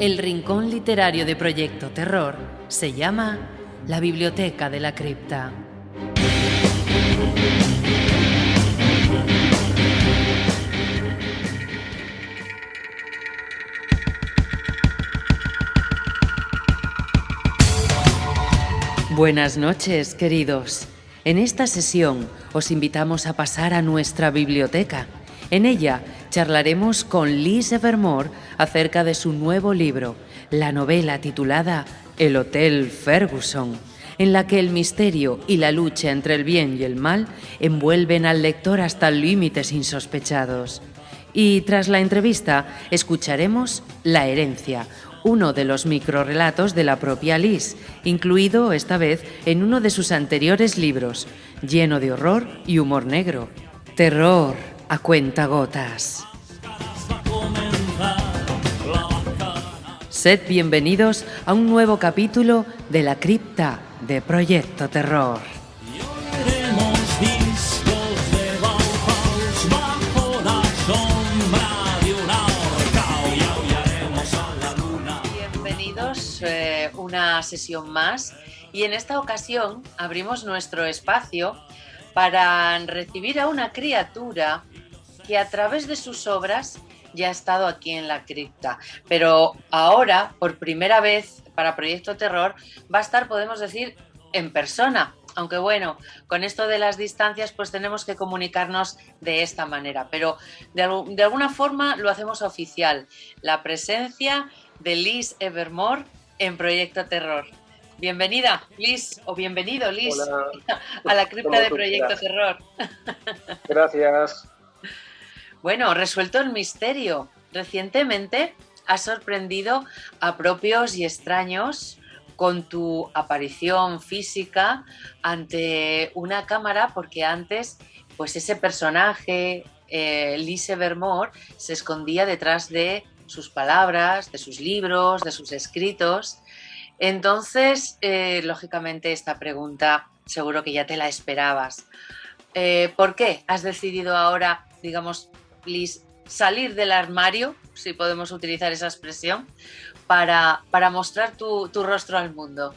El rincón literario de Proyecto Terror se llama La Biblioteca de la Cripta. Buenas noches, queridos. En esta sesión os invitamos a pasar a nuestra biblioteca. En ella charlaremos con Liz Evermore acerca de su nuevo libro, la novela titulada El Hotel Ferguson, en la que el misterio y la lucha entre el bien y el mal envuelven al lector hasta límites insospechados. Y tras la entrevista escucharemos La herencia, uno de los microrrelatos de la propia Liz, incluido esta vez en uno de sus anteriores libros, lleno de horror y humor negro. Terror a cuentagotas. Sed bienvenidos a un nuevo capítulo de La Cripta de Proyecto Terror. Bienvenidos una sesión más, y en esta ocasión abrimos nuestro espacio para recibir a una criatura que a través de sus obras ya ha estado aquí en la cripta, pero ahora, por primera vez para Proyecto Terror, va a estar, podemos decir, en persona. Aunque bueno, con esto de las distancias pues tenemos que comunicarnos de esta manera, pero de alguna forma lo hacemos oficial, la presencia de Liz Evermore en Proyecto Terror. Bienvenida, Liz, o bienvenido, Liz. Hola. A la cripta de Proyecto Terror. Gracias. Bueno, resuelto el misterio. Recientemente has sorprendido a propios y extraños con tu aparición física ante una cámara, porque antes, pues ese personaje, Liz Evermore, se escondía detrás de sus palabras, de sus libros, de sus escritos. Entonces, lógicamente, esta pregunta seguro que ya te la esperabas. ¿Por qué has decidido ahora, digamos, Liz, salir del armario, si podemos utilizar esa expresión, para mostrar tu rostro al mundo?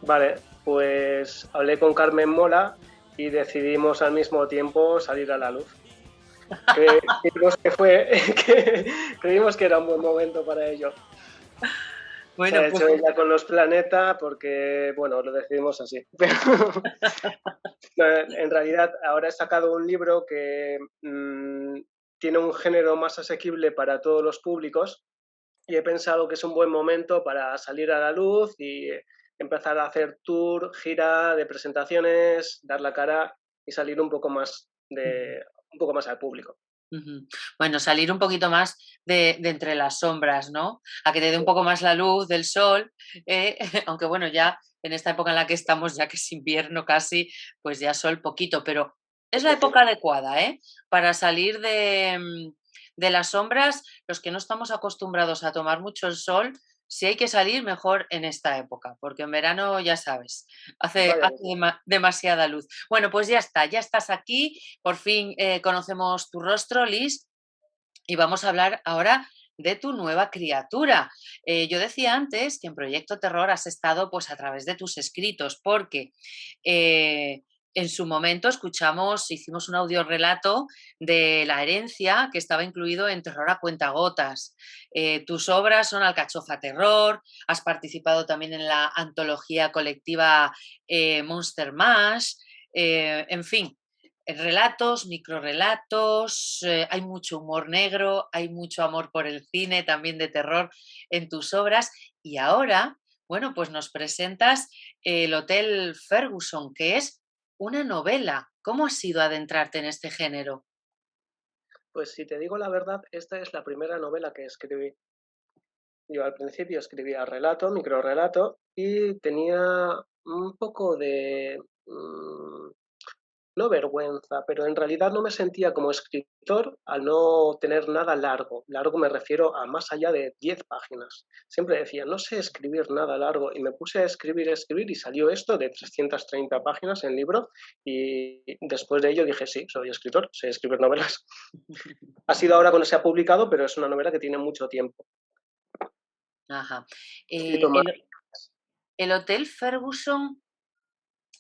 Vale, pues hablé con Carmen Mola y decidimos al mismo tiempo salir a la luz. Creímos que era un buen momento para ello. Bueno, se ha hecho ella con los Planeta porque, bueno, lo decidimos así. Pero, en realidad, ahora he sacado un libro que tiene un género más asequible para todos los públicos y he pensado que es un buen momento para salir a la luz y empezar a hacer tour, gira de presentaciones, dar la cara y salir un poco más al público. Bueno, salir un poquito más de entre las sombras, ¿no? A que te dé un poco más la luz del sol, aunque bueno, ya en esta época en la que estamos, ya que es invierno casi, pues ya sol poquito, pero es la época adecuada, para salir de las sombras. Los que no estamos acostumbrados a tomar mucho el sol, si hay que salir, mejor en esta época, porque en verano, ya sabes, hace demasiada luz. Bueno, pues ya está, ya estás aquí, por fin conocemos tu rostro, Liz, y vamos a hablar ahora de tu nueva criatura. Yo decía antes que en Proyecto Terror has estado pues a través de tus escritos, porque en su momento hicimos un audiorelato de La herencia, que estaba incluido en Terror a cuentagotas. Tus obras son Alcachofa Terror, has participado también en la antología colectiva Monster Mash, en fin, relatos, microrrelatos, hay mucho humor negro, hay mucho amor por el cine, también de terror en tus obras. Y ahora, bueno, pues nos presentas El Hotel Ferguson, que es una novela. ¿Cómo ha sido adentrarte en este género? Pues si te digo la verdad, esta es la primera novela que escribí. Yo al principio escribía relato, microrrelato, y tenía un poco de, no vergüenza, pero en realidad no me sentía como escritor al no tener nada largo. Largo me refiero a más allá de 10 páginas. Siempre decía, no sé escribir nada largo, y me puse a escribir y salió esto de 330 páginas en libro, y después de ello dije, sí, soy escritor, sé escribir novelas. Ha sido ahora cuando se ha publicado, pero es una novela que tiene mucho tiempo. Ajá. escrito más. El Hotel Ferguson,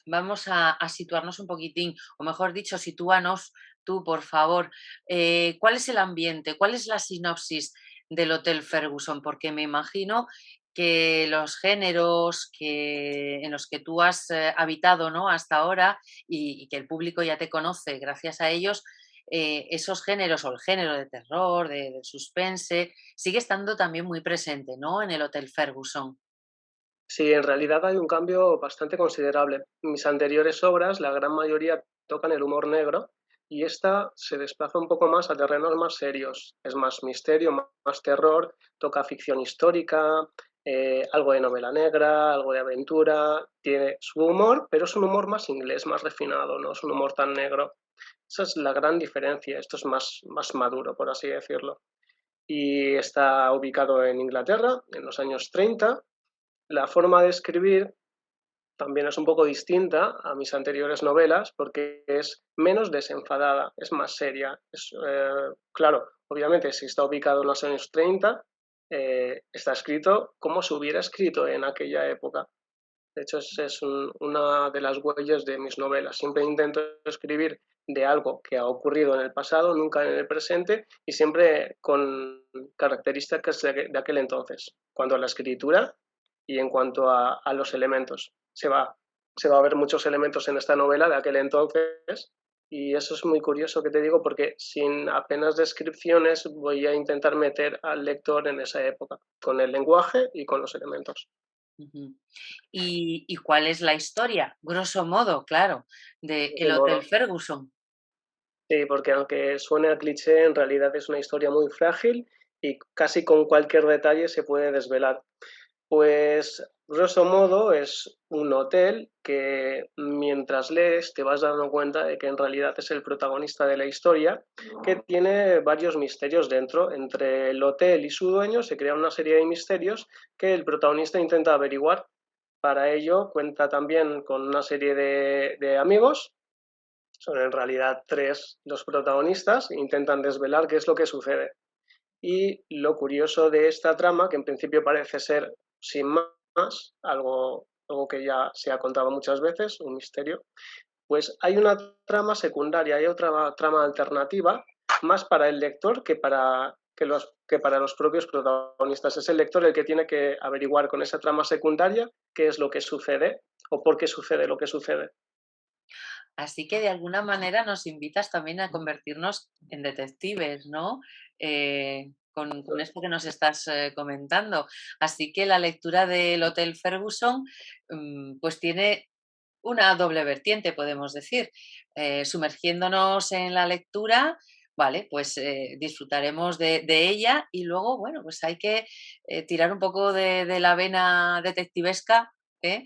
vamos a situarnos un poquitín, o mejor dicho, sitúanos tú, por favor. ¿Cuál es el ambiente? ¿Cuál es la sinopsis del Hotel Ferguson? Porque me imagino que los géneros en los que tú has habitado, ¿no? Hasta ahora y que el público ya te conoce gracias a ellos, esos géneros o el género de terror, de suspense, sigue estando también muy presente, ¿no? En el Hotel Ferguson. Sí, en realidad hay un cambio bastante considerable. Mis anteriores obras, la gran mayoría tocan el humor negro y esta se desplaza un poco más a terrenos más serios. Es más misterio, más terror, toca ficción histórica, algo de novela negra, algo de aventura. Tiene su humor, pero es un humor más inglés, más refinado, no es un humor tan negro. Esa es la gran diferencia. Esto es más maduro, por así decirlo. Y está ubicado en Inglaterra, en los años 30. La forma de escribir también es un poco distinta a mis anteriores novelas porque es menos desenfadada, es más seria. Claro, obviamente si está ubicado en los años 30, está escrito como se hubiera escrito en aquella época. De hecho, una de las huellas de mis novelas. Siempre intento escribir de algo que ha ocurrido en el pasado, nunca en el presente, y siempre con características de aquel entonces, cuanto a la escritura y en cuanto a los elementos. Se va a ver muchos elementos en esta novela de aquel entonces, y eso es muy curioso que te digo, porque sin apenas descripciones voy a intentar meter al lector en esa época, con el lenguaje y con los elementos. Ujú. ¿Y cuál es la historia? Grosso modo, claro, de De el modo. Hotel Ferguson. Sí, porque aunque suene a cliché, en realidad es una historia muy frágil y casi con cualquier detalle se puede desvelar. Pues, grosso modo, es un hotel que mientras lees te vas dando cuenta de que en realidad es el protagonista de la historia, que tiene varios misterios dentro. Entre el hotel y su dueño se crea una serie de misterios que el protagonista intenta averiguar. Para ello cuenta también con una serie de amigos. Son en realidad tres los protagonistas, e intentan desvelar qué es lo que sucede. Y lo curioso de esta trama, que en principio parece ser sin más, algo que ya se ha contado muchas veces, un misterio, pues hay una trama secundaria, hay otra trama alternativa, más para el lector que para los propios protagonistas. Es el lector el que tiene que averiguar con esa trama secundaria qué es lo que sucede o por qué sucede lo que sucede. Así que de alguna manera nos invitas también a convertirnos en detectives, ¿no? Con esto que nos estás comentando. Así que la lectura del Hotel Ferguson, pues tiene una doble vertiente, podemos decir. Sumergiéndonos en la lectura, vale, pues disfrutaremos de ella y luego, bueno, pues hay que tirar un poco de la vena detectivesca, ¿eh?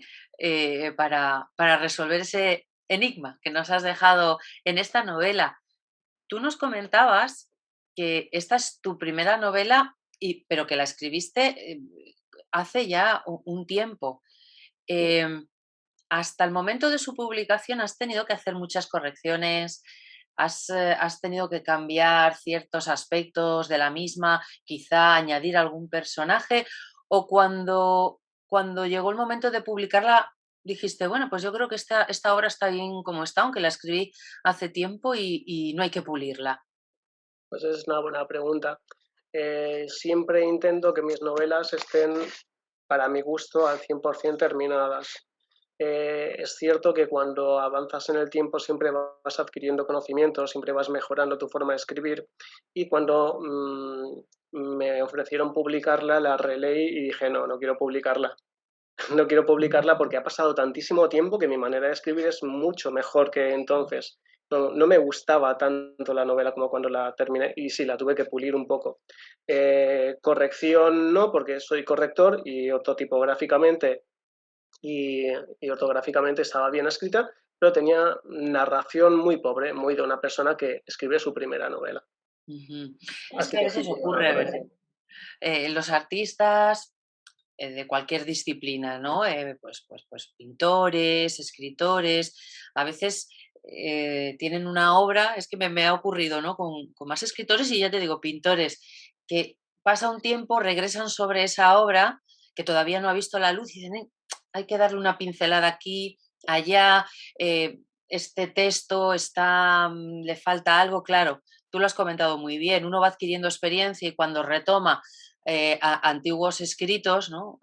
Para resolver ese enigma que nos has dejado en esta novela. Tú nos comentabas que esta es tu primera novela, pero que la escribiste hace ya un tiempo. Em, Hasta el momento de su publicación has tenido que hacer muchas correcciones, has tenido que cambiar ciertos aspectos de la misma, quizá añadir algún personaje, o cuando llegó el momento de publicarla dijiste, bueno, pues yo creo que esta obra está bien como está, aunque la escribí hace tiempo y no hay que pulirla. Pues es una buena pregunta. Siempre intento que mis novelas estén, para mi gusto, al 100% terminadas. Es cierto que cuando avanzas en el tiempo siempre vas adquiriendo conocimientos, siempre vas mejorando tu forma de escribir y cuando me ofrecieron publicarla la releí y dije no, no quiero publicarla. No quiero publicarla porque ha pasado tantísimo tiempo que mi manera de escribir es mucho mejor que entonces. No, no me gustaba tanto la novela como cuando la terminé y sí, la tuve que pulir un poco. Corrección no, porque soy corrector y ortotipográficamente y ortográficamente estaba bien escrita, pero tenía narración muy pobre, muy de una persona que escribe su primera novela. Ujú. Es Así que a que sí, veces tuve una ocurre, ¿verdad? corrección. Los artistas de cualquier disciplina, ¿no? Pues pintores, escritores, a veces tienen una obra, es que me ha ocurrido, ¿no? Con más escritores y ya te digo, pintores, que pasa un tiempo, regresan sobre esa obra que todavía no ha visto la luz y dicen: hay que darle una pincelada aquí, allá, este texto está, le falta algo", claro, tú lo has comentado muy bien, uno va adquiriendo experiencia y cuando retoma antiguos escritos, ¿no?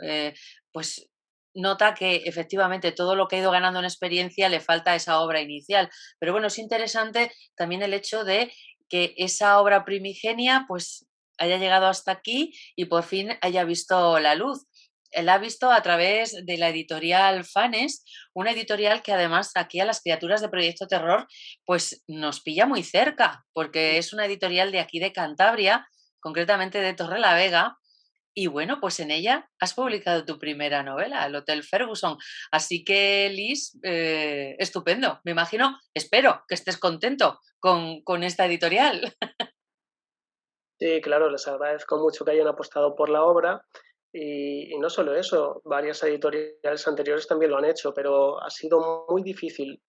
Pues nota que efectivamente todo lo que ha ido ganando en experiencia le falta a esa obra inicial. Pero bueno, es interesante también el hecho de que esa obra primigenia pues haya llegado hasta aquí y por fin haya visto la luz. Él ha visto a través de la editorial Fanes, una editorial que además aquí a las criaturas de Proyecto Terror pues nos pilla muy cerca, porque es una editorial de aquí de Cantabria, concretamente de Torrelavega, y bueno, pues en ella has publicado tu primera novela, El Hotel Ferguson. Así que, Liz, estupendo. Me imagino, espero que estés contento con esta editorial. Sí, claro, les agradezco mucho que hayan apostado por la obra y no solo eso, varias editoriales anteriores también lo han hecho, pero ha sido muy difícil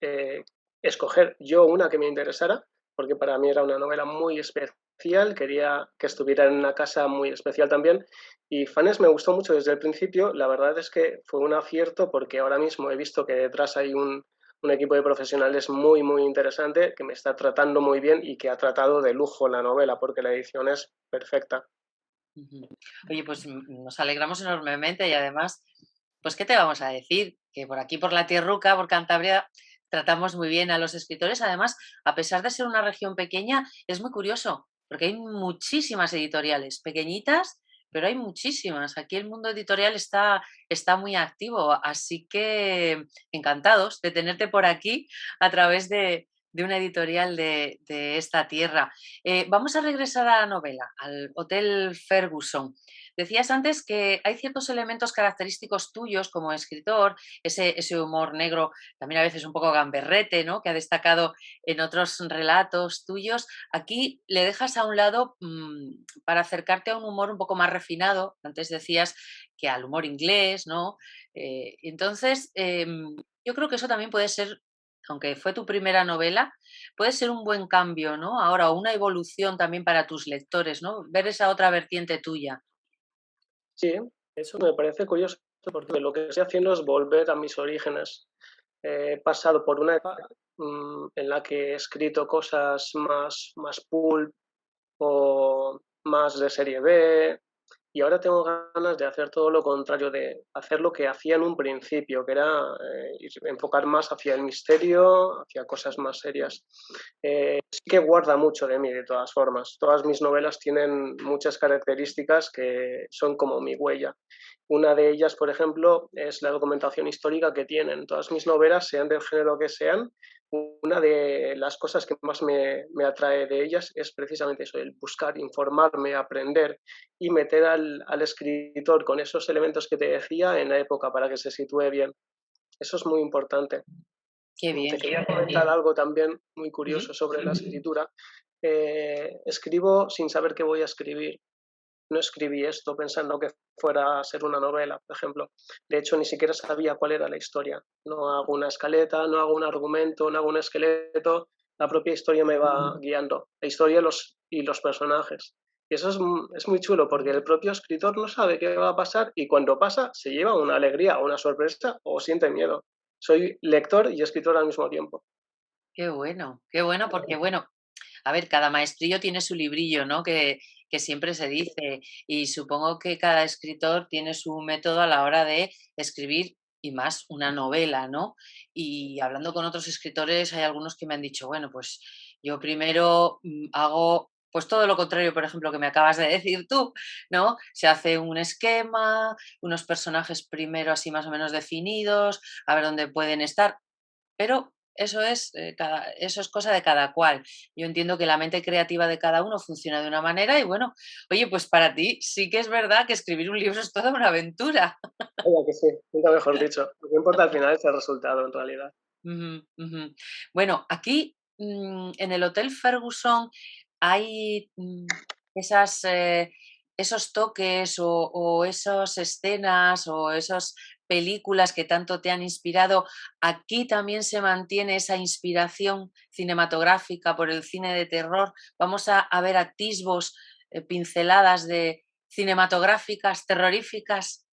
escoger yo una que me interesara, porque para mí era una novela muy especial, quería que estuviera en una casa muy especial también y Fanes me gustó mucho desde el principio, la verdad es que fue un acierto porque ahora mismo he visto que detrás hay un equipo de profesionales muy, muy interesante que me está tratando muy bien y que ha tratado de lujo la novela porque la edición es perfecta. Ujú. Oye, pues nos alegramos enormemente y además, pues, ¿qué te vamos a decir? Que por aquí, por la tierruca, por Cantabria, tratamos muy bien a los escritores. Además, a pesar de ser una región pequeña, es muy curioso, porque hay muchísimas editoriales, pequeñitas, pero hay muchísimas. Aquí el mundo editorial está muy activo, así que encantados de tenerte por aquí a través de una editorial de esta tierra. Vamos a regresar a la novela, al Hotel Ferguson. Decías antes que hay ciertos elementos característicos tuyos como escritor, ese humor negro, también a veces un poco gamberrete, ¿no? Que ha destacado en otros relatos tuyos. Aquí le dejas a un lado para acercarte a un humor un poco más refinado. Antes decías que al humor inglés, ¿no? Entonces, yo creo que eso también puede ser, aunque fue tu primera novela, puede ser un buen cambio, ¿no? Ahora, una evolución también para tus lectores, ¿no? Ver esa otra vertiente tuya. Sí, eso me parece curioso porque lo que estoy haciendo es volver a mis orígenes. He pasado por una etapa en la que he escrito cosas más pulp o más de serie B, y ahora tengo ganas de hacer todo lo contrario, de hacer lo que hacía en un principio, que era enfocar más hacia el misterio, hacia cosas más serias. Sí que guarda mucho de mí, de todas formas. Todas mis novelas tienen muchas características que son como mi huella. Una de ellas, por ejemplo, es la documentación histórica que tienen. Todas mis novelas, sean del género que sean, una de las cosas que más me atrae de ellas es precisamente eso, el buscar, informarme, aprender y meter al escritor con esos elementos que te decía en la época para que se sitúe bien. Eso es muy importante. Qué Te bien. quería comentar algo también muy Ujú. curioso sobre la escritura. Escribo sin saber qué voy a escribir. No escribí esto pensando que fuera a ser una novela, por ejemplo. De hecho, ni siquiera sabía cuál era la historia. No hago una escaleta, no hago un argumento, no hago un esqueleto. La propia historia me va guiando. La historia y los personajes. Y eso es muy chulo porque el propio escritor no sabe qué va a pasar y cuando pasa se lleva una alegría o una sorpresa o siente miedo. Soy lector y escritor al mismo tiempo. Qué bueno, porque bueno, a ver, cada maestrillo tiene su librillo, ¿no? Que siempre se dice. Y supongo que cada escritor tiene su método a la hora de escribir y más una novela, ¿no? Y hablando con otros escritores, hay algunos que me han dicho, bueno, pues yo primero hago pues todo lo contrario, por ejemplo, que me acabas de decir tú, ¿no? Se hace un esquema, unos personajes primero así más o menos definidos, a ver dónde pueden estar, pero eso es cosa de cada cual. Yo entiendo que la mente creativa de cada uno funciona de una manera y bueno, oye, pues para ti sí que es verdad que escribir un libro es toda una aventura. Vaya que sí, nunca mejor dicho. Lo que importa al final es el resultado, en realidad. Ujú, ujú. Bueno, aquí en el Hotel Ferguson hay esas, esos toques o esas escenas o esas películas que tanto te han inspirado. Aquí también se mantiene esa inspiración cinematográfica por el cine de terror. Vamos a ver atisbos, pinceladas cinematográficas, terroríficas?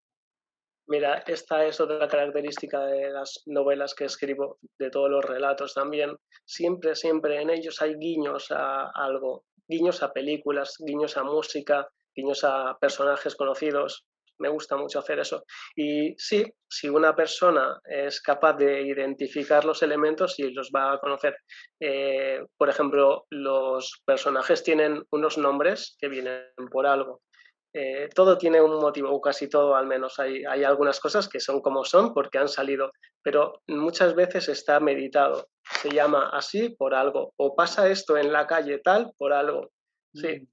Mira, esta es otra característica de las novelas que escribo, de todos los relatos también. Siempre, siempre en ellos hay guiños a algo, guiños a películas, guiños a música, guiños a personajes conocidos. Me gusta mucho hacer eso. Y sí, si una persona es capaz de identificar los elementos y los va a conocer. Por ejemplo, los personajes tienen unos nombres que vienen por algo. Todo tiene un motivo, o casi todo al menos. Hay algunas cosas que son como son porque han salido, pero muchas veces está meditado. Se llama así por algo, o pasa esto en la calle tal por algo. Sí, Mm,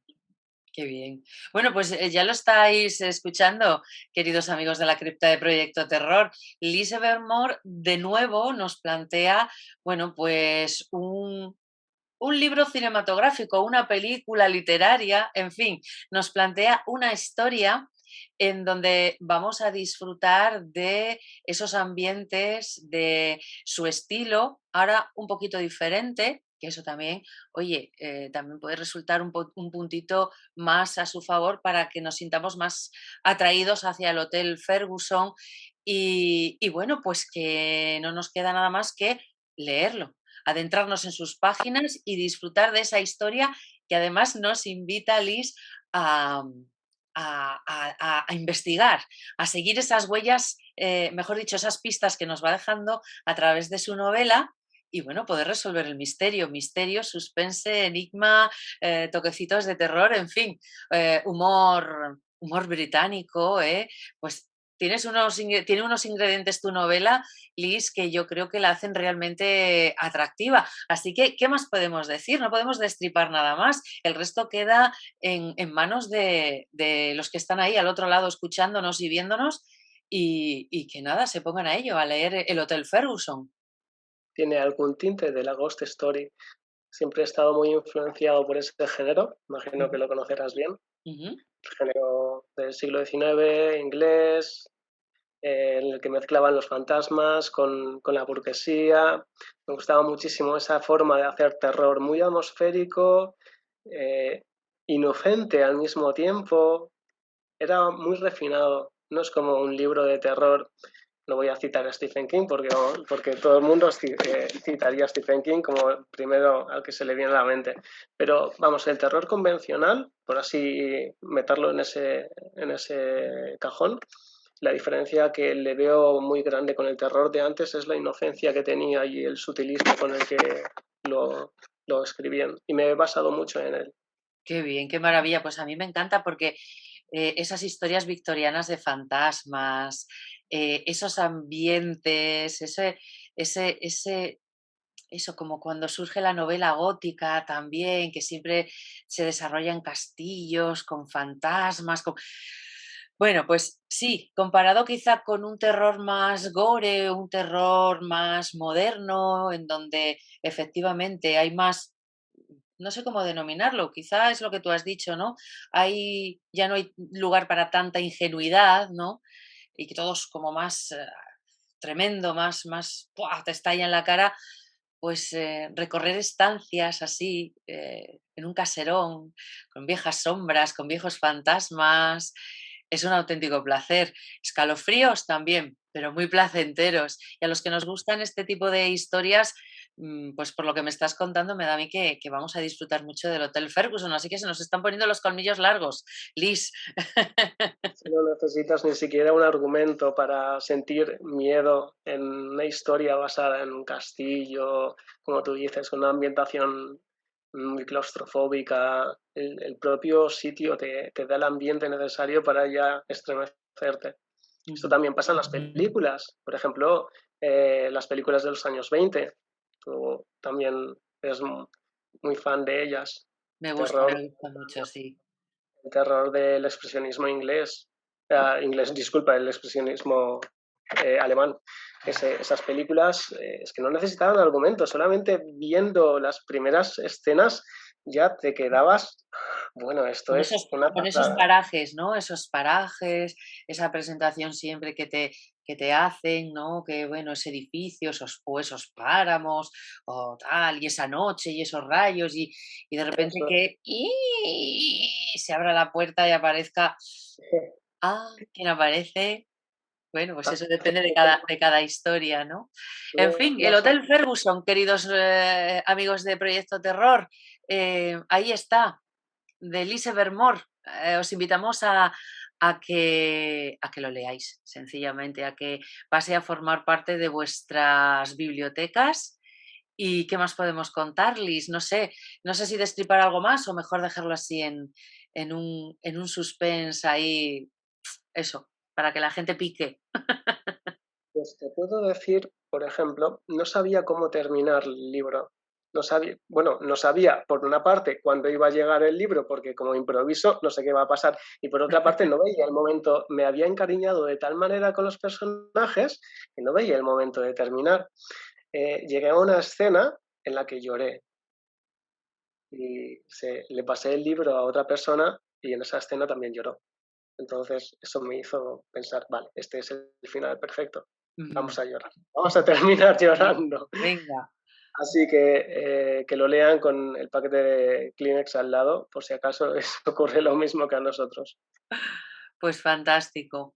qué bien. Bueno, pues ya lo estáis escuchando, queridos amigos de la cripta de Proyecto Terror. Lise Evermore de nuevo nos plantea, bueno, pues un libro cinematográfico, una película literaria, en fin, nos plantea una historia en donde vamos a disfrutar de esos ambientes, de su estilo, ahora un poquito diferente, que eso también, oye, también puede resultar un puntito más a su favor para que nos sintamos más atraídos hacia el Hotel Ferguson y bueno, pues que no nos queda nada más que leerlo, adentrarnos en sus páginas y disfrutar de esa historia que además nos invita, Liz, a, a investigar, a seguir esas huellas, mejor dicho, esas pistas que nos va dejando a través de su novela y bueno, poder resolver el misterio, misterio, suspense, enigma, toquecitos de terror, en fin, humor británico, pues tiene unos ingredientes tu novela, Liz, que yo creo que la hacen realmente atractiva. Así que, ¿qué más podemos decir? No podemos destripar nada más. El resto queda en manos de los que están ahí al otro lado escuchándonos y viéndonos y que nada, se pongan a ello, a leer El Hotel Ferguson. tiene algún tinte de la Ghost Story. Siempre he estado muy influenciado por ese género, imagino que Ujú, lo conocerás bien. ujú. El género del siglo XIX, inglés, en el que mezclaban los fantasmas con la burguesía. Me gustaba muchísimo esa forma de hacer terror, muy atmosférico, eh, inocente al mismo tiempo. Era muy refinado. No es como un libro de terror. No voy a citar a Stephen King porque todo el mundo citaría a Stephen King como el primero al que se le viene a la mente. Pero vamos, el terror convencional, por así meterlo en ese cajón, la diferencia que le veo muy grande con el terror de antes es la inocencia que tenía y el sutilismo con el que lo, lo escribían. Y me he basado mucho en él. Qué bien, qué maravilla. Pues a mí me encanta porque esas historias victorianas de fantasmas, esos ambientes, ese, eso, como cuando surge la novela gótica también, que siempre se desarrollan castillos con fantasmas. Bueno, pues sí, comparado quizá con un terror más gore, un terror más moderno, en donde efectivamente hay más, no sé cómo denominarlo, quizá es lo que tú has dicho, ¿no? Ya no hay lugar para tanta ingenuidad, ¿no? Y que todo es como más tremendo, más, ¡buah!, te estalla en la cara, pues recorrer estancias así, en un caserón, con viejas sombras, con viejos fantasmas, es un auténtico placer. Escalofríos también, pero muy placenteros. Y a los que nos gustan este tipo de historias, pues por lo que me estás contando, me da a mí que vamos a disfrutar mucho del Hotel Ferguson. Así que se nos están poniendo los colmillos largos. Liz. No necesitas ni siquiera un argumento para sentir miedo en una historia basada en un castillo, como tú dices, con una ambientación muy claustrofóbica. El propio sitio te da el ambiente necesario para ya estremecerte. Esto Ujú. también pasa en las películas. Por ejemplo, las películas de los años 20. Tú también eres muy fan de ellas. Terror, Me gusta mucho, sí. el terror del expresionismo inglés, inglés, disculpa, el expresionismo alemán. Esas películas es que no necesitaban argumentos, solamente viendo las primeras escenas ya te quedabas, bueno, esto es una Con esos pasada. parajes, ¿no? Esos parajes, esa presentación siempre que que te hacen, ¿no? Que bueno, ese edificio, esos páramos o tal, y esa noche y esos rayos y de repente Eso que se abra la puerta y aparezca, es. ¿quién aparece? Bueno, pues eso Hace depende de poco cada historia, ¿no? En no fin, no el hace Hotel Ferguson, queridos, amigos de Proyecto Terror, ahí está, de Elise Vermore. Os invitamos a que lo leáis, sencillamente, a que pase a formar parte de vuestras bibliotecas. ¿Y qué más podemos contar, Liz? No sé si destripar algo más o mejor dejarlo así en un suspense ahí, eso, para que la gente pique. Pues te puedo decir, por ejemplo, no sabía cómo terminar el libro. No sabía, bueno, no sabía, por una parte, cuándo iba a llegar el libro, porque como improviso, no sé qué va a pasar, y por otra parte, no veía el momento, me había encariñado de tal manera con los personajes que no veía el momento de terminar. Llegué a una escena en la que lloré y le pasé el libro a otra persona y en esa escena también lloró. Entonces, eso me hizo pensar, vale, este es el final perfecto. Ujú. Vamos a llorar. Vamos a terminar Sí, llorando. venga. Así que lo lean con el paquete de Kleenex al lado, por si acaso les ocurre lo mismo que a nosotros. Pues fantástico.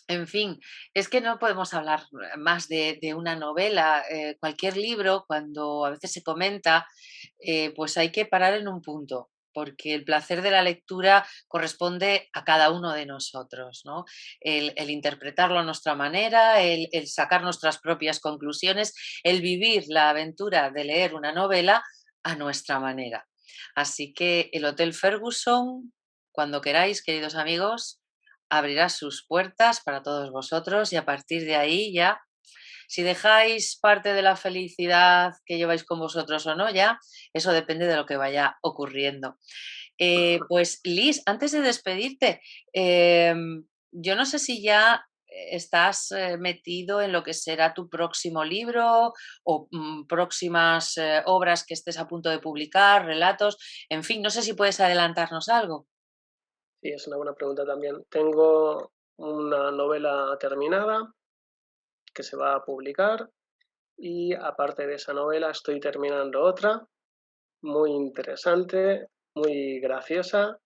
En fin, es que no podemos hablar más de una novela. Cualquier libro, cuando a veces se comenta, pues hay que parar en un punto, porque el placer de la lectura corresponde a cada uno de nosotros, ¿no? El interpretarlo a nuestra manera, el sacar nuestras propias conclusiones, el vivir la aventura de leer una novela a nuestra manera. Así que el Hotel Ferguson, cuando queráis, queridos amigos, abrirá sus puertas para todos vosotros y a partir de ahí ya, si dejáis parte de la felicidad que lleváis con vosotros o no, ya eso depende de lo que vaya ocurriendo. Pues Liz, antes de despedirte, yo no sé si ya estás metido en lo que será tu próximo libro o próximas obras que estés a punto de publicar, relatos, en fin, no sé si puedes adelantarnos algo. Sí, es una buena pregunta también. Tengo una novela terminada que se va a publicar y aparte de esa novela estoy terminando otra muy interesante, muy graciosa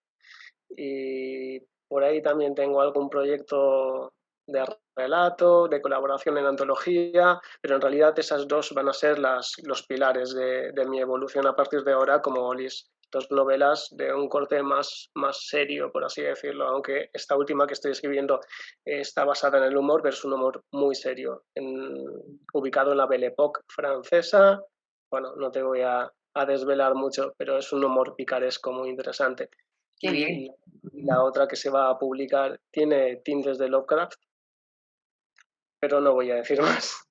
y por ahí también tengo algún proyecto de relato, de colaboración en antología, pero en realidad esas dos van a ser los pilares de mi evolución a partir de ahora como Olis. Dos novelas de un corte más serio, por así decirlo, aunque esta última que estoy escribiendo está basada en el humor, pero es un humor muy serio, ubicado en la Belle Époque francesa. Bueno, no te voy a desvelar mucho, pero es un humor picaresco muy interesante. Qué bien. Y la otra que se va a publicar tiene tintes de Lovecraft, pero no voy a decir más.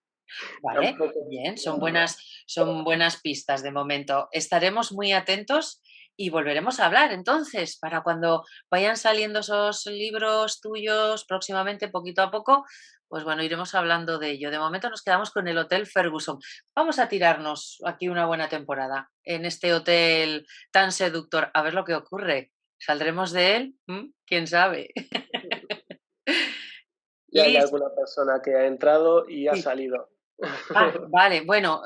Vale, Tampoco. bien, son buenas pistas de momento. Estaremos muy atentos y volveremos a hablar entonces, para cuando vayan saliendo esos libros tuyos próximamente, poquito a poco, pues bueno, iremos hablando de ello. De momento nos quedamos con el Hotel Ferguson. Vamos a tirarnos aquí una buena temporada en este hotel tan seductor, a ver lo que ocurre. ¿Saldremos de él? ¿Quién sabe? Ya hay Liz, alguna persona que ha entrado y ha sí. salido. Vale, bueno,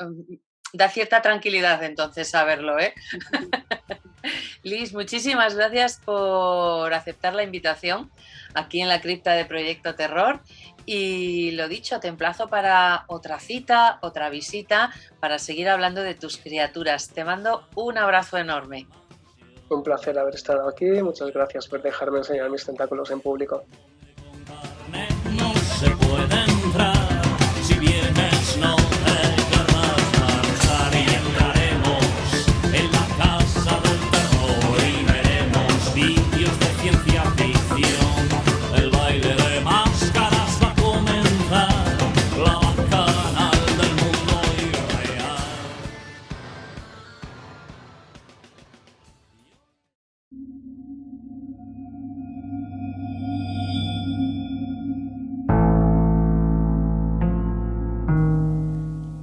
da cierta tranquilidad entonces saberlo, ¿eh? Liz, muchísimas gracias por aceptar la invitación aquí en la cripta de Proyecto Terror. Y lo dicho, te emplazo para otra cita, otra visita, para seguir hablando de tus criaturas. Te mando un abrazo enorme. Un placer haber estado aquí. Muchas gracias por dejarme enseñar mis tentáculos en público. No se puede entrar si vienes, no te querrás marchar y entraremos en la casa del terror y veremos vídeos de ciencia ficción. El baile de máscaras va a comenzar, la bacanal del mundo irreal.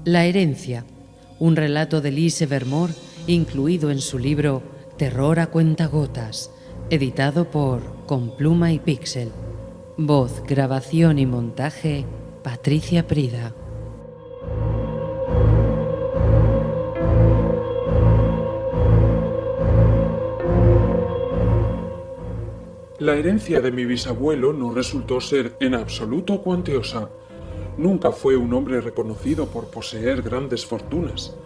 La herencia, un relato de Elise Vermore incluido en su libro Terror a cuentagotas, editado por Con Pluma y Píxel. Voz, grabación y montaje, Patricia Prida. La herencia de mi bisabuelo no resultó ser en absoluto cuantiosa. Nunca fue un hombre reconocido por poseer grandes fortunas,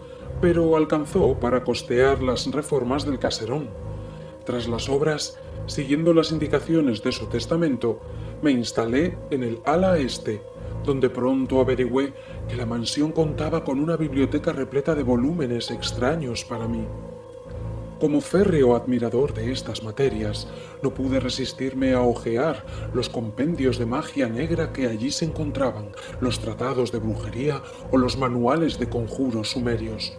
pero alcanzó para costear las reformas del caserón. Tras las obras, siguiendo las indicaciones de su testamento, me instalé en el ala este, donde pronto averigüé que la mansión contaba con una biblioteca repleta de volúmenes extraños para mí. Como férreo admirador de estas materias, no pude resistirme a hojear los compendios de magia negra que allí se encontraban, los tratados de brujería o los manuales de conjuros sumerios.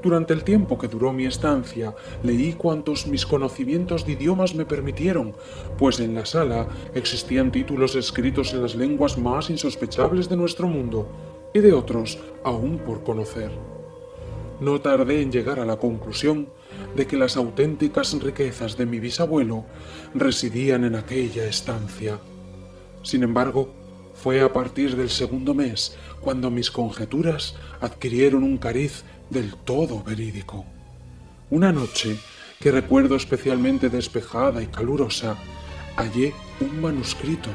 Durante el tiempo que duró mi estancia, leí cuantos mis conocimientos de idiomas me permitieron, pues en la sala existían títulos escritos en las lenguas más insospechables de nuestro mundo y de otros aún por conocer. No tardé en llegar a la conclusión de que las auténticas riquezas de mi bisabuelo residían en aquella estancia. Sin embargo, fue a partir del segundo mes cuando mis conjeturas adquirieron un cariz del todo verídico. Una noche, que recuerdo especialmente despejada y calurosa, hallé un manuscrito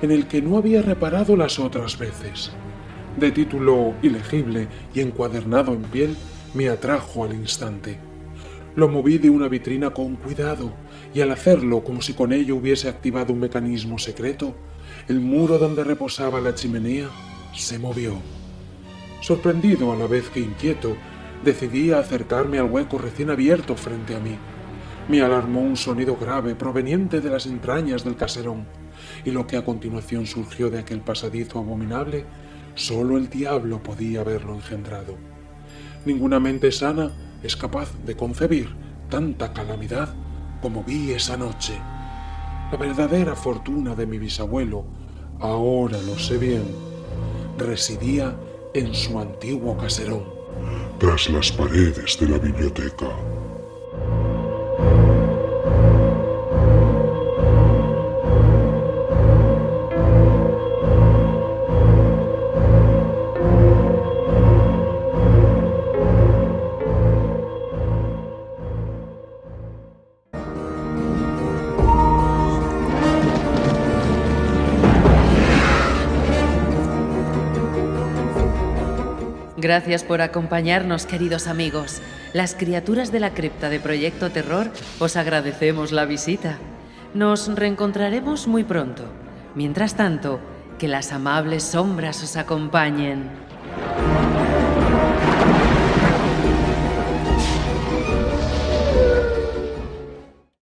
en el que no había reparado las otras veces. De título ilegible y encuadernado en piel, me atrajo al instante. Lo moví de una vitrina con cuidado y al hacerlo como si con ello hubiese activado un mecanismo secreto, el muro donde reposaba la chimenea se movió. Sorprendido a la vez que inquieto, decidí acercarme al hueco recién abierto frente a mí. Me alarmó un sonido grave proveniente de las entrañas del caserón, y lo que a continuación surgió de aquel pasadizo abominable, solo el diablo podía haberlo engendrado. Ninguna mente sana es capaz de concebir tanta calamidad como vi esa noche. La verdadera fortuna de mi bisabuelo, ahora lo sé bien, residía en su antiguo caserón, tras las paredes de la biblioteca. Gracias por acompañarnos, queridos amigos. Las criaturas de la cripta de Proyecto Terror os agradecemos la visita. Nos reencontraremos muy pronto. Mientras tanto, que las amables sombras os acompañen.